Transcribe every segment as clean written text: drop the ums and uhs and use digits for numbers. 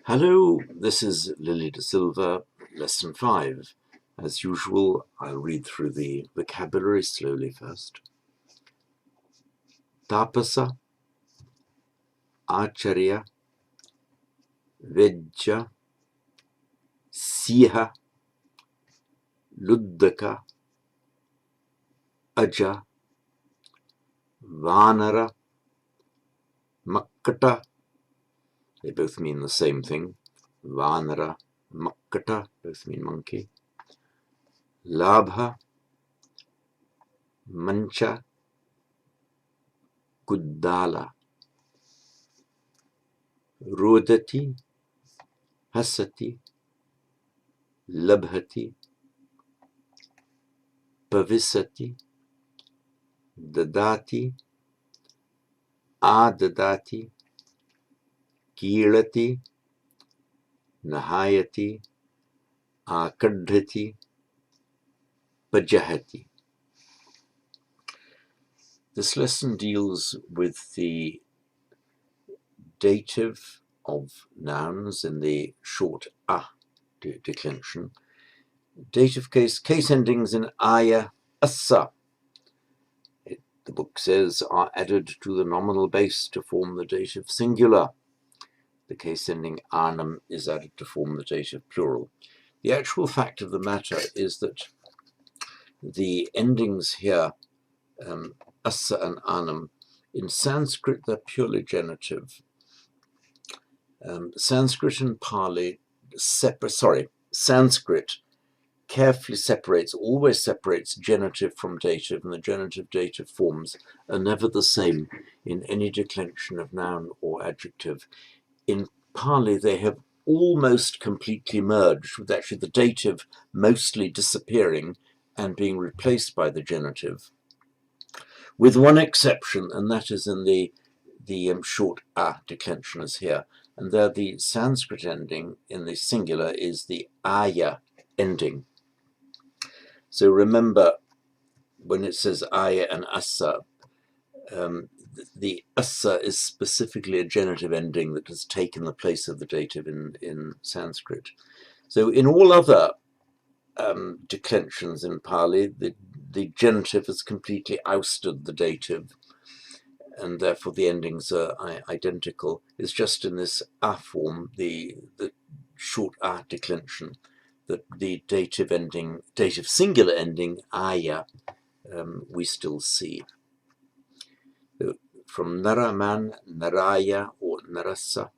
Hello, this is Lily de Silva, Lesson 5. As usual, I'll read through the vocabulary slowly first. Tapasa, Acharya, Vejja, Siha, Luddaka, Aja, Vanara, Makkata. They both mean the same thing. Vanara, Makkata, both mean monkey. Labha, Mancha, Kuddala. Rodati, Hasati, Labhati, Pavisati, Dadati, Adadati, Kirati, Nahayati, Akadhati, Pajahati. This lesson deals with the dative of nouns in the short a declension. Dative case endings in aya, assa, the book says, are added to the nominal base to form the dative singular. The case ending anam is added to form the dative plural. The actual fact of the matter is that the endings here, assa and anam, in Sanskrit they're purely genitive. Sanskrit and Pali Sanskrit carefully always separates genitive from dative, and the genitive-dative forms are never the same in any declension of noun or adjective. In Pali, they have almost completely merged, with actually the dative mostly disappearing and being replaced by the genitive, with one exception, and that is in the short a declension as here. And there the Sanskrit ending in the singular is the aya ending. So remember, when it says aya and assa, the assa is specifically a genitive ending that has taken the place of the dative in Sanskrit. So in all other declensions in Pali, the genitive has completely ousted the dative, and therefore the endings are identical. It's just in this a form, the short a declension, that the dative singular ending, aya, we still see. From Naraman, Naraya or Narasa,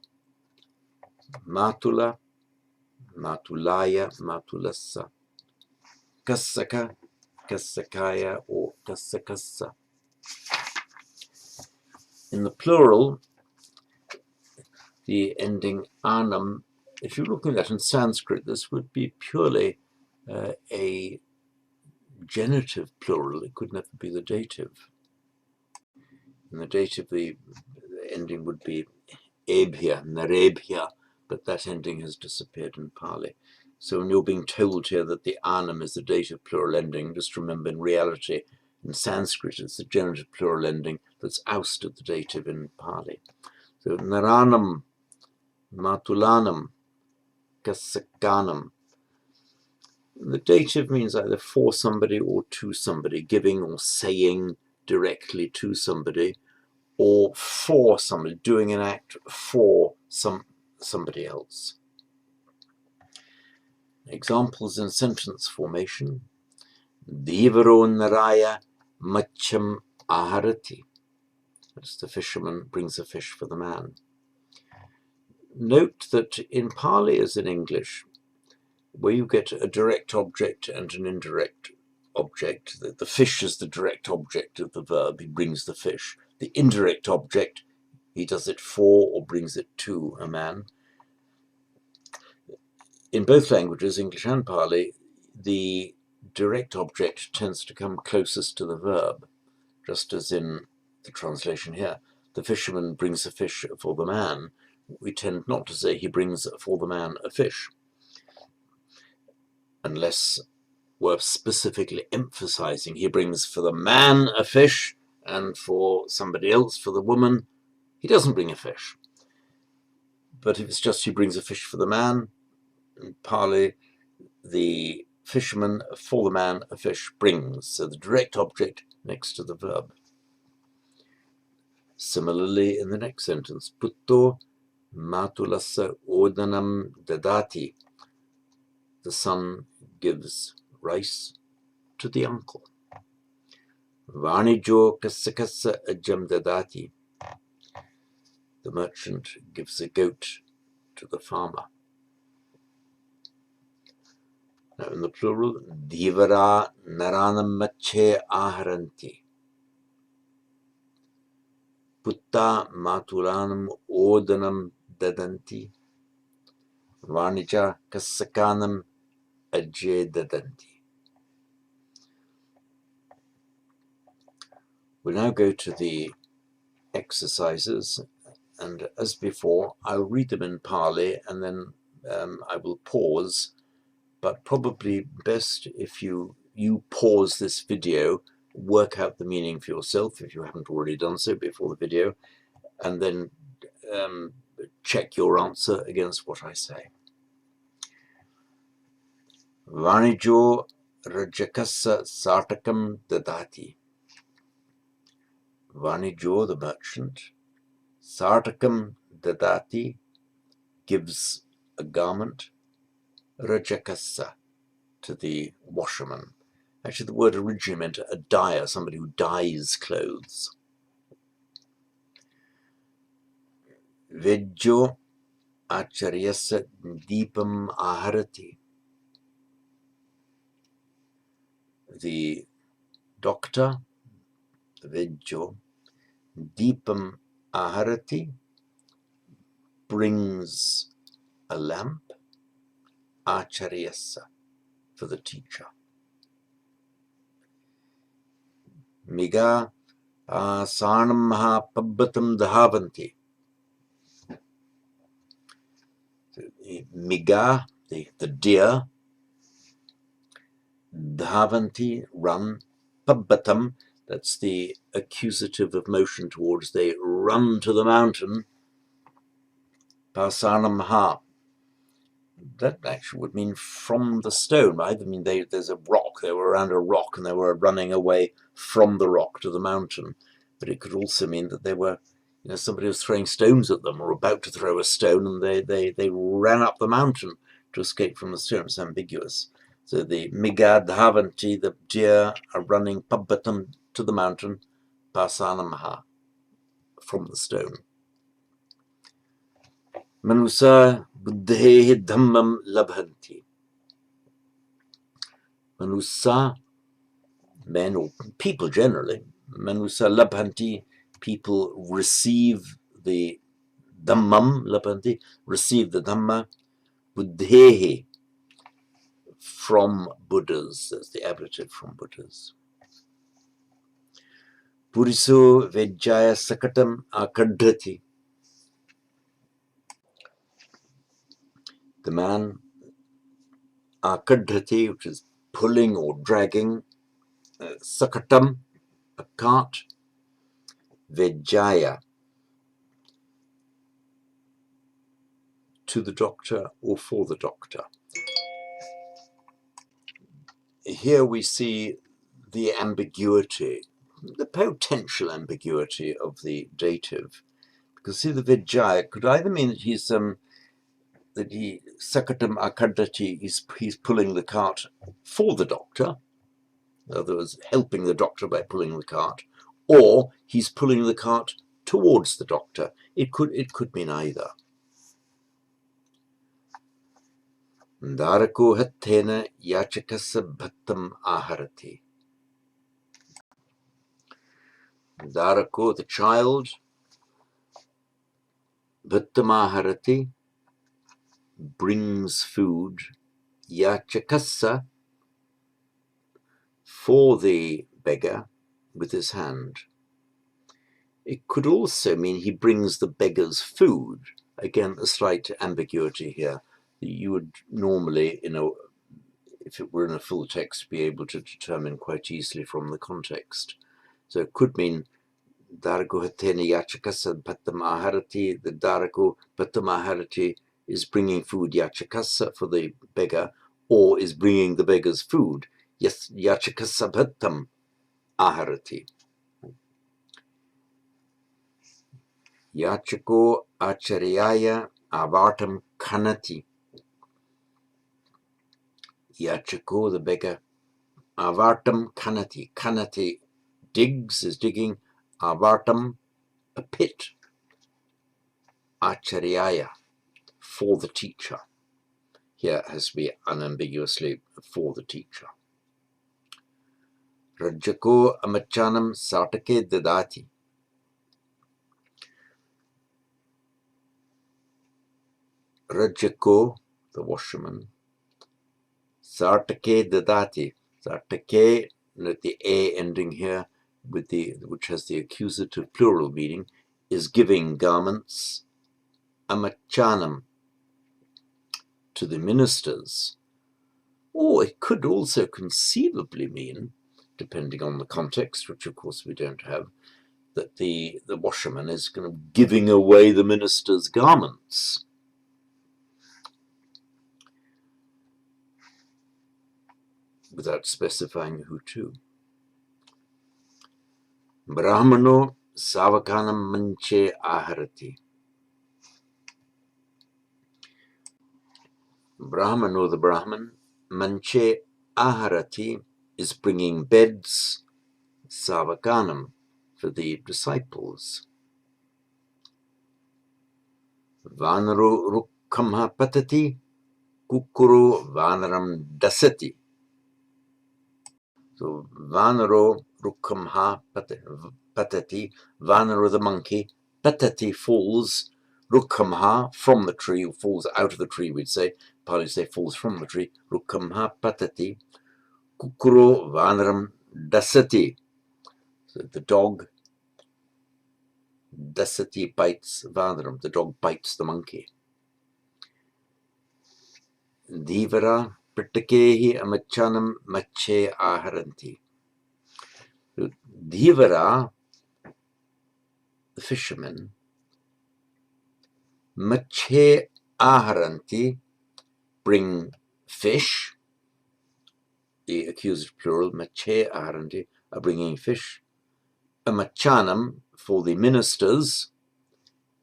Matula, Matulaya, Matulassa, Kassaka, Kassakaya or Kassakassa. In the plural, the ending anam, if you're looking at that in Sanskrit, this would be purely a genitive plural. It could never be the dative. In the dative, the ending would be ebhya, narebhya, but that ending has disappeared in Pali. So when you're being told here that the anam is the dative plural ending, just remember in reality, in Sanskrit, it's the genitive plural ending that's ousted the dative in Pali. So naranam, matulanam, kassakanam. The dative means either for somebody or to somebody, giving or saying directly to somebody, or for somebody, doing an act for somebody else. Examples in sentence formation. Divaro naraya macham aharati. That's the fisherman brings a fish for the man. Note that in Pali as in English, where you get a direct object and an indirect object, the fish is the direct object of the verb, he brings the fish. The indirect object, he does it for or brings it to a man. In both languages, English and Pali, the direct object tends to come closest to the verb, just as in the translation here. The fisherman brings a fish for the man. We tend not to say he brings for the man a fish, unless we're specifically emphasizing he brings for the man a fish, and for somebody else, for the woman, he doesn't bring a fish. But if it's just he brings a fish for the man, in Pali, the fisherman for the man a fish brings. So the direct object next to the verb. Similarly, in the next sentence, Putto matulassa odanam dadati. The son gives rice to the uncle. Vanijo kasakasa ajam dadati. The merchant gives a goat to the farmer. Now in the plural, Divara naranam mache aharanti. Putta matulanam odanam dadanti. Vanija kasakanam ajay dadanti. We'll now go to the exercises, and as before, I'll read them in Pali and then I will pause, but probably best if you pause this video, work out the meaning for yourself if you haven't already done so before the video, and then check your answer against what I say. Vanijo rajakasa sartakam dadati. Vanijo, the merchant, sartakam dadati, gives a garment, rajakasa, to the washerman. Actually, the word originally meant a dyer, somebody who dyes clothes. Vejjo acharyasa deepam aharati. The doctor, Vejjo, deepam aharati, brings a lamp, acharyasa, for the teacher. Miga sanam maha pabbatam dhavanti. Miga, the deer, dhavanti, run, pabbatam, that's the accusative of motion towards, they run to the mountain, pasanam ha. That actually would mean from the stone. I mean, there's a rock, they were around a rock and they were running away from the rock to the mountain. But it could also mean that they were, somebody was throwing stones at them or about to throw a stone, and they ran up the mountain to escape from the stone. It's ambiguous. So the Migad Havanti, the deer, are running Pabbatam, to the mountain, Pasanamaha, from the stone. Manusa buddhehi dhammam labhanti. Manusa, men or people generally, Manusa labhanti, people receive the dhammam, labhanti, receive the dhamma, buddhehi, from Buddhas. That's the ablative, from Buddhas. Puriso vejjaya sakatam akadhati. The man, akadhati, which is pulling or dragging, sakatam, a cart, vejjaya, to the doctor or for the doctor. Here we see the ambiguity, the potential ambiguity of the dative. Because see, the vijaya could either mean that he's sakatam akadati, he's pulling the cart for the doctor, in other words, helping the doctor by pulling the cart, or he's pulling the cart towards the doctor. It could mean either. Darako hattena yachakasa bhattam aharati. Darako, the child, bhattam aharati, brings food, yachakasa, for the beggar, with his hand. It could also mean he brings the beggar's food. Again, a slight ambiguity here. You would normally, if it were in a full text, be able to determine quite easily from the context. So it could mean Dargo hatena yachakasa bhattam aharati. The Dargo bhattam aharati is bringing food yachakasa for the beggar, or is bringing the beggar's food. Yes, yachakasa bhattam aharati. Yachako acharyaya avartam khanati. Yachako, the beggar, avartam khanati. Khanati, digs, is digging. Avartam, a pit. Acharyaya, for the teacher. Here it has to be unambiguously for the teacher. Rajako amachanam sartake dadati. Rajako, the washerman. Sartake dadati. Sartake, note the a ending here, with which has the accusative plural meaning, is giving garments. Amachanam, to the ministers. Or it could also conceivably mean, depending on the context, which of course we don't have, that the washerman is kind of giving away the minister's garments. Without specifying who to. Brahmano savakanam manche aharati. Brahmano, the Brahman, manche aharati, is bringing beds, savakanam, for the disciples. Vanaro rukkamha patati, kukuru vanaram dasati. So Vanaro rukkamha patati, Vanaro the monkey, patati falls, rukkamha from the tree, falls out of the tree, we'd say. Pali say falls from the tree, rukkamha patati, kukuro vanaram dasati. So the dog, dasati, bites vanaram, the dog bites the monkey. Divara pritakehi amachanam mache aharanti. Divara, the fishermen, mache aharanti, bring fish. The accused plural, mache aharanti, are bringing fish. Amachanam, for the ministers.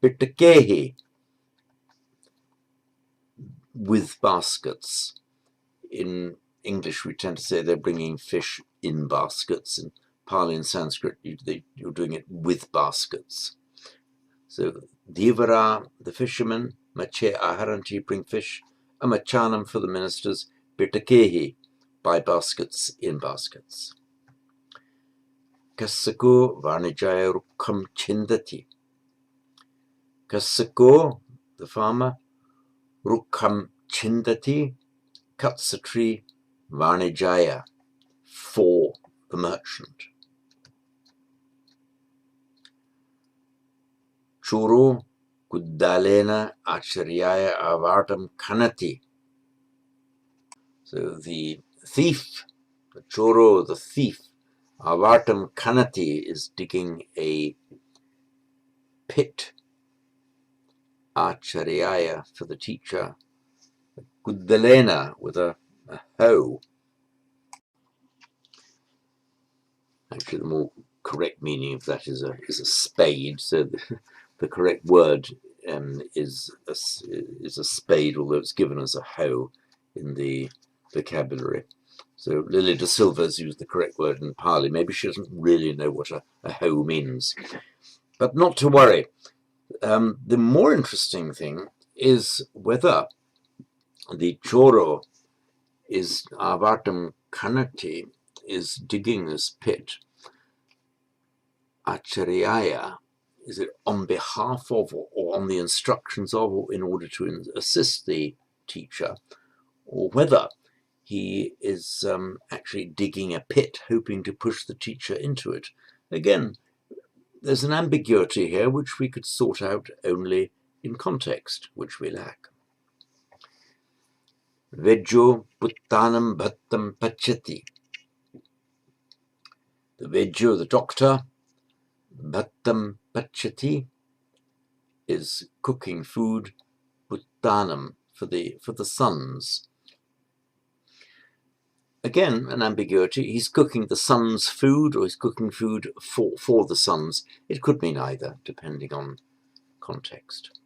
Pitakehi, with baskets. In English, we tend to say they're bringing fish in baskets. In Pali and Sanskrit, you're doing it with baskets. So, Divara, the fishermen, mache aharanti, bring fish. Amachanam, for the ministers. Pitakehi, by baskets, in baskets. Kasako varnijaya rukkam chindati. Kasako, the farmer, rukkam chindati, cuts a tree, varnijaya, for the merchant. Churu kuddalena acharyaya avartam khanati. So the thief, the choro, the thief, avartam khanati, is digging a pit, acharyaya, for the teacher, kuddalena, with a hoe. Actually, the more correct meaning of that is a spade. So the correct word is a spade, although it's given as a hoe in the vocabulary. So Lily de Silva has used the correct word in Pali. Maybe she doesn't really know what a hoe means. But not to worry. The more interesting thing is whether the choro is avartam khanati, is digging this pit. Acharyaya, is it on behalf of or on the instructions of or in order to assist the teacher, or whether he is actually digging a pit, hoping to push the teacher into it. Again, there's an ambiguity here which we could sort out only in context, which we lack. Vejjo puttanam bhattam pachati. The Vejjo, the doctor, Bhattam pachati is cooking food. Puttanam for the sons. Again, an ambiguity. He's cooking the sons' food, or he's cooking food for the sons. It could mean either, depending on context.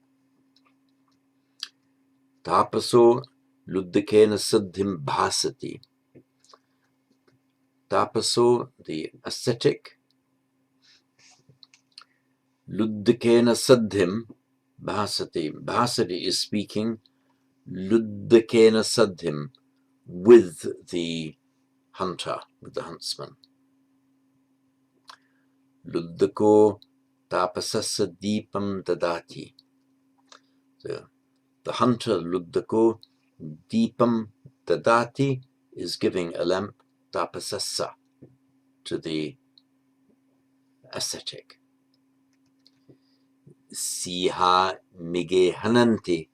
Tapaso luddhikena siddhim bhasati. Tapaso, the ascetic. Luddhikena siddhim bhasati. Bhasati is speaking. Luddhikena siddhim, with the hunter, with the huntsman. Luddhako tapasassa deepam dadati. So the hunter Luddhako deepam dadati is giving a lamp, tapasassa, to the ascetic. Siha mige hananti.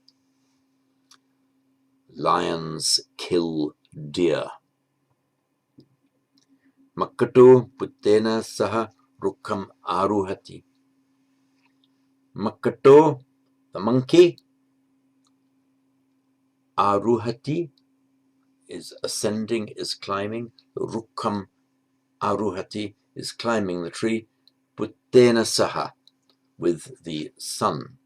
Lions kill deer. Makkato puttena saha rukkam aruhati. Makkato, the monkey. Aruhati is ascending, is climbing. Rukkam aruhati is climbing the tree. Puttena saha, with the son.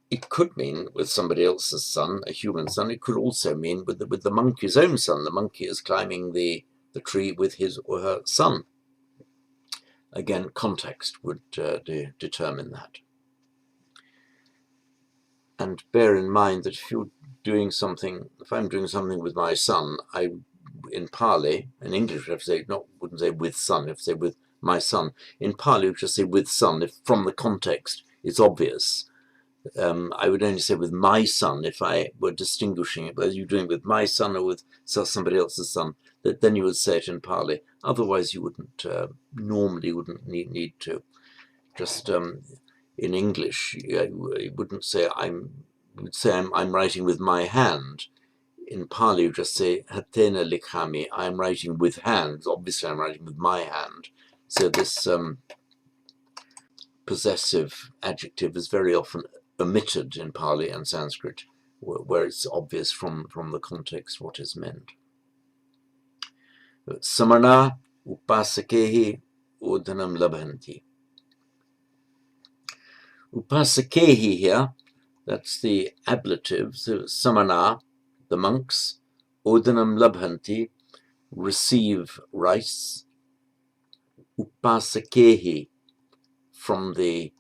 It could mean with somebody else's son, a human son. It could also mean with the monkey's own son. The monkey is climbing the tree with his or her son. Again, context would determine that. And bear in mind that if you're doing something, if I'm doing something with my son, in Pali, in English, I have to say, wouldn't say with son, I have to say with my son. In Pali, we should say with son, if from the context it's obvious. I would only say with my son if I were distinguishing it, whether you're doing it with my son or with somebody else's son, that then you would say it in Pali. Otherwise, you wouldn't, normally wouldn't need to. Just in English, you wouldn't say I'm writing with my hand. In Pali, you just say hatena likhami, I'm writing with hands. Obviously, I'm writing with my hand. So this possessive adjective is very often omitted in Pali and Sanskrit, where it's obvious from the context what is meant. Samana upasakehi udhanam labhanti. Upasakehi here, that's the ablative. So samana, the monks, udhanam labhanti, receive rice. Upasakehi, from the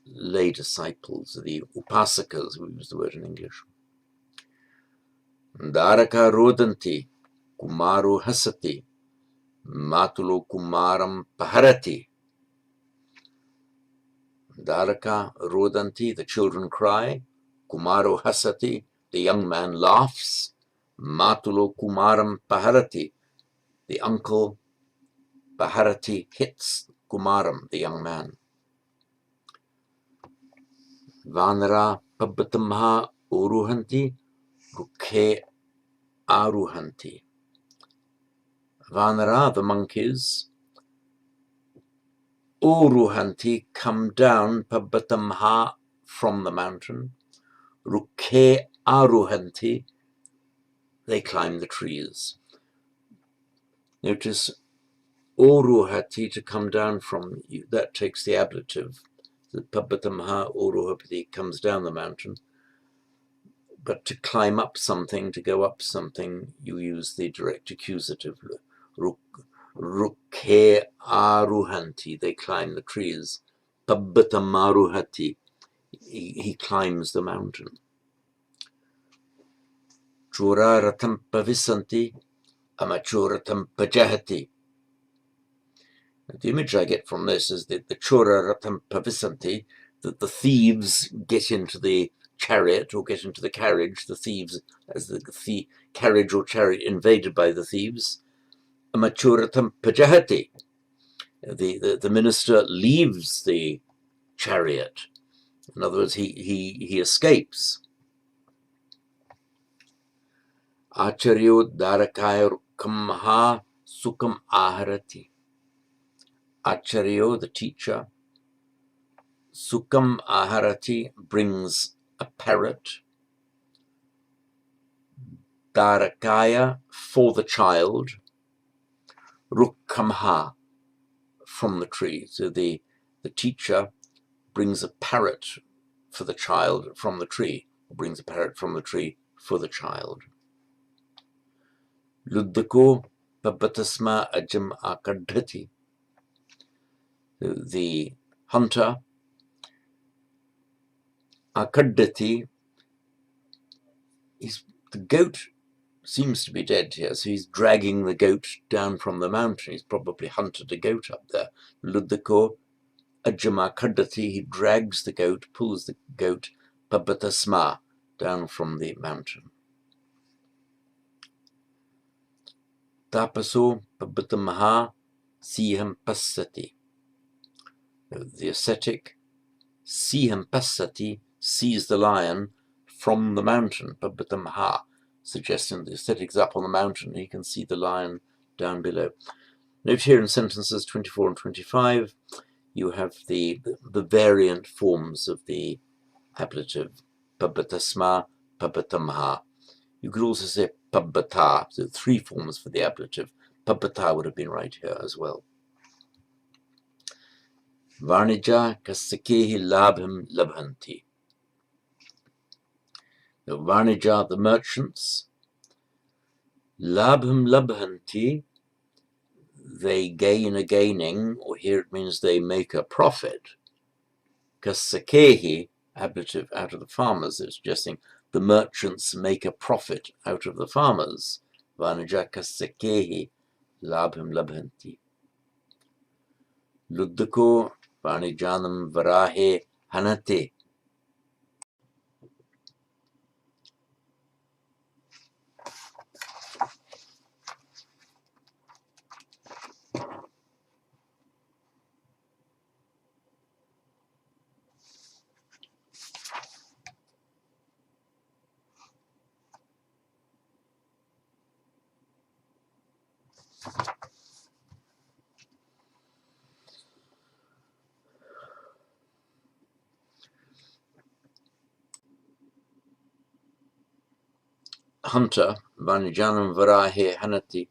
lay disciples, the upasakas, we use the word in English. Daraka rodanti, kumaru hasati, matulo kumaram paharati. Daraka rodanti, the children cry. Kumaru hasati, the young man laughs. Matulo kumaram paharati, the uncle paharati hits kumaram, the young man. Vanara pabbatamha uruhanti, rukhe aruhanti. Vanara, the monkeys, uruhanti, come down, pabbatamha, from the mountain. Rukhe aruhanti, they climb the trees. Notice uruhati, to come down from, that takes the ablative. The pabbatamha uruhati comes down the mountain. But to climb up something, to go up something, you use the direct accusative. Rukhe aruhanti, they climb the trees. Pabbatamaruhati, he climbs the mountain. Churaratam pavisanti, amachuratam pajahati. The image I get from this is that the churaratam pavisanti, that the thieves get into the chariot or get into the carriage, the thieves, as the carriage or chariot invaded by the thieves. Amachuratam pajahati, the minister leaves the chariot. In other words, he escapes. Acharyo darakaya rukkam sukam aharati. Acharyo, the teacher. Sukam aharati, brings a parrot. Darakaya, for the child. Rukkamha, from the tree. So the teacher brings a parrot for the child from the tree, or brings a parrot from the tree for the child. Luddako pabatasma ajam akadhati. The hunter, akadhati, the goat seems to be dead here, so he's dragging the goat down from the mountain. He's probably hunted a goat up there. Luddako ajama kadhati, he drags the goat, pulls the goat, pabatasma, down from the mountain. Tapaso pabatamaha siham passati. The ascetic, siham passati, sees the lion from the mountain, pabatamaha, suggesting the ascetic's up on the mountain, he can see the lion down below. Note here in sentences 24 and 25, you have the variant forms of the ablative, pabatasma, pabatamha. You could also say pabata, so 3 forms for the ablative. Pabata would have been right here as well. Varnija kasakehi labham labhanti. The Varnija, the merchants, labham labhanti, they gain a gaining, or here it means they make a profit. Kasakehi, ablative, out of the farmers, it's suggesting the merchants make a profit out of the farmers. Varnija kasakehi labham labhanti. Luddako Vanijanam Varahe Hanate. Hunter, Vanijanam Varahe Hanati.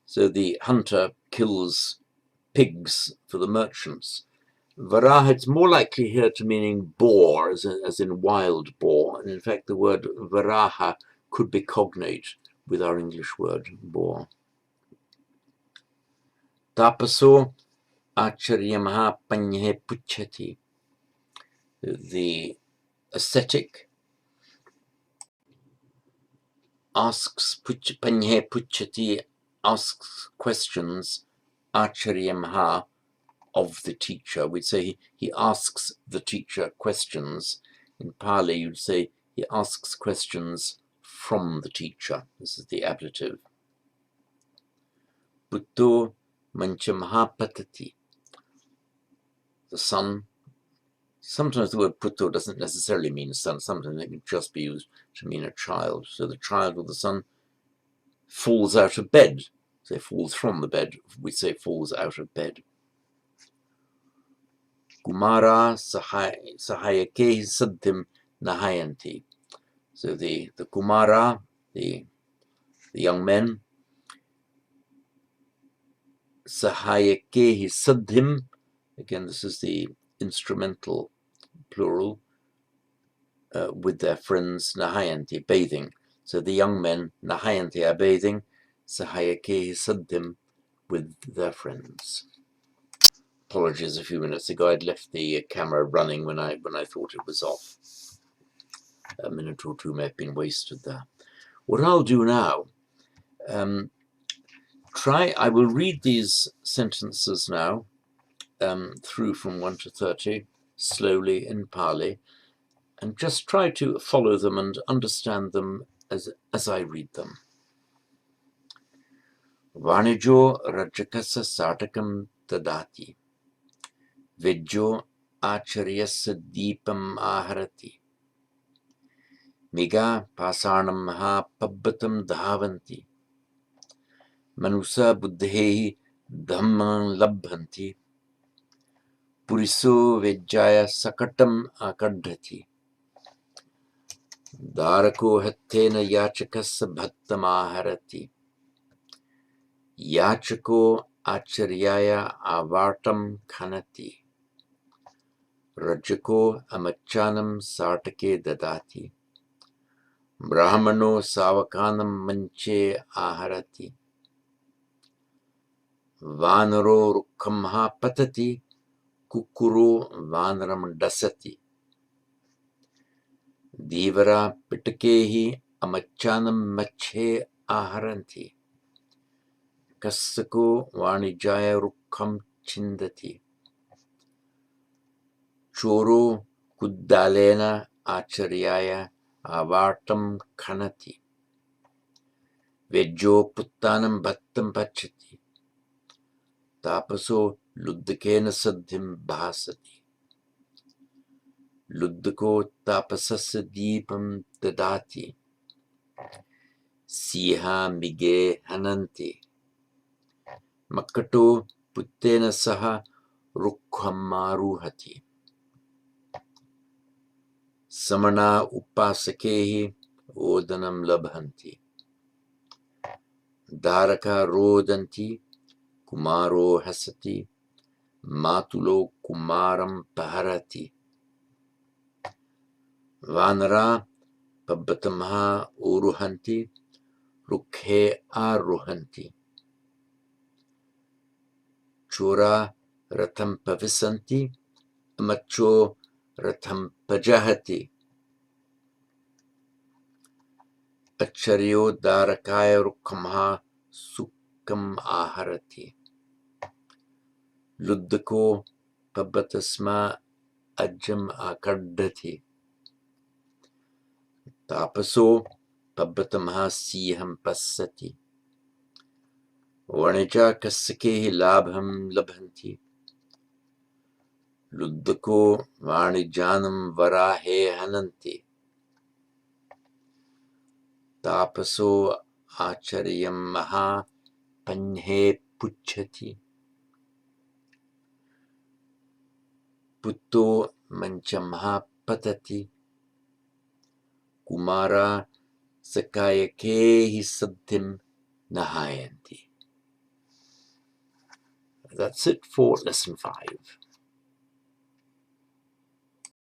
So the hunter kills pigs for the merchants. Varaha, it's more likely here to meaning boar, as in wild boar. And in fact, the word Varaha could be cognate with our English word boar. Tapaso Acharyamaha Panye Puchati. The ascetic asks Panye Puchati, asks questions, Acharyamha, of the teacher. We'd say he asks the teacher questions. In Pali, you'd say he asks questions from the teacher. This is the ablative. Putto manchamha patati. The son. Sometimes the word putto doesn't necessarily mean son. Sometimes it can just be used to mean a child. So the child or the son falls out of bed. So falls from the bed. We say falls out of bed. Kumara sahayakehi saddhim nahayanti. So the Kumara, the young men, sahayakehi saddhim, again this is the instrumental plural, with their friends, nahayanti, bathing. So the young men, nahayanti, are bathing, sahayakehi saddhim, with their friends. Apologies, a few minutes ago I'd left the camera running when I thought it was off. A minute or two may have been wasted there. What I'll do now, I will read these sentences now through from 1 to 30 slowly in Pali, and just try to follow them and understand them as I read them. Vanijo rajakasa sartakam tadati. Vijjo acharyasa deepam aharati. Miga pasarnam maha pabbatam dhavanti. Manusa buddhehi dhamman labhanti. पुरिसो वेज्जाय सकटम् आकड्ढति दारको हत्थेन याचकस्य भक्तमाहरति याचको आचर्याय आवाटं खनति रजको अमच्चानं साटके ददाति ब्राह्मणो सावकानं मञ्चे आहरति वानरो रुक्खं पतति कुक्कुरो वानरं डसति धीवरा पिटके हि अमच्चानं मच्छे आहरन्ति कस्सको वाणिज्याय रुक्खं छिन्दति चोरो कुद्दालेन आचर्याय आवाटं खनति वेज्जो पुत्तानं भक्तं पच्छति तापसो लुद्धकेन सद्धिं भासति लुद्धको तापसस्य दीपं ददाति सिंहा मृगे हनन्ति मक्कटो पुत्तेन सह रुक्खमारुहति समना उपासकैः ओदनं लभन्ति दारका रोदन्ति कुमारो हसति मातुलो कुमारं पहरति वानरा पब्बतमः ऊरुहन्ति रुखे आरुहन्ति चोरा रथं पविसन्ति मच्चो रथं पजहति अच्छर्यो दारकाय रुक्खमः सुक्कम् आहरति लुद्धको पब्बतस्मा अज्जम् आकड्ढति तापसो पब्बतमः सिंहं पश्यति वणिजा कस्सकैः लाभं लभन्ति लुद्धको वाणिजानं वराहे हनन्ति तापसो आचर्यं महापन्हे पुच्छति पुत्तो मञ्चमः पतति Kumara सकायकैः सद्धिं नहायन्ति. That's it for lesson 5.